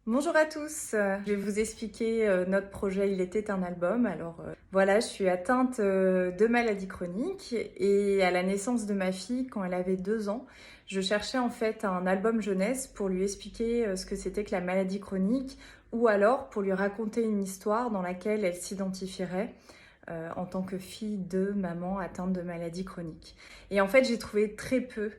Bonjour à tous, je vais vous expliquer notre projet Il était un album. Voilà, je suis atteinte de maladie chronique et à la naissance de ma fille, quand elle avait 2 ans, je cherchais en fait un album jeunesse pour lui expliquer ce que c'était que la maladie chronique ou alors pour lui raconter une histoire dans laquelle elle s'identifierait en tant que fille de maman atteinte de maladie chronique. Et en fait, j'ai trouvé très peu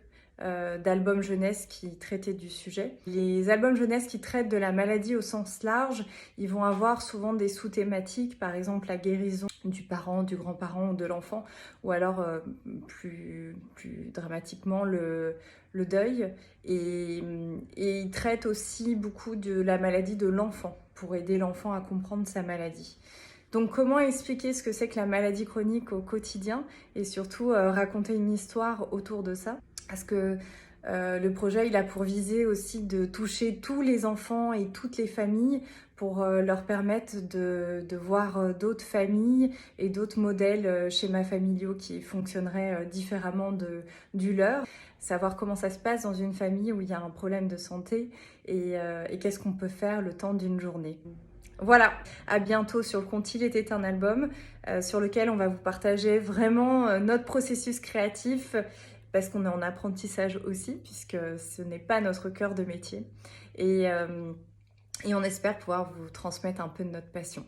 d'albums jeunesse qui traitaient du sujet. Les albums jeunesse qui traitent de la maladie au sens large, ils vont avoir souvent des sous-thématiques, par exemple la guérison du parent, du grand-parent ou de l'enfant, ou alors plus dramatiquement le deuil. Et ils traitent aussi beaucoup de la maladie de l'enfant, pour aider l'enfant à comprendre sa maladie. Donc comment expliquer ce que c'est que la maladie chronique au quotidien et surtout raconter une histoire autour de ça? Parce que le projet, il a pour visée aussi de toucher tous les enfants et toutes les familles pour leur permettre de voir d'autres familles et d'autres modèles schémas familiaux qui fonctionneraient différemment du leur. Savoir comment ça se passe dans une famille où il y a un problème de santé et qu'est-ce qu'on peut faire le temps d'une journée. Voilà, à bientôt sur le compte Il était un album, sur lequel on va vous partager vraiment notre processus créatif, parce qu'on est en apprentissage aussi, puisque ce n'est pas notre cœur de métier. Et, euh, et on espère pouvoir vous transmettre un peu de notre passion.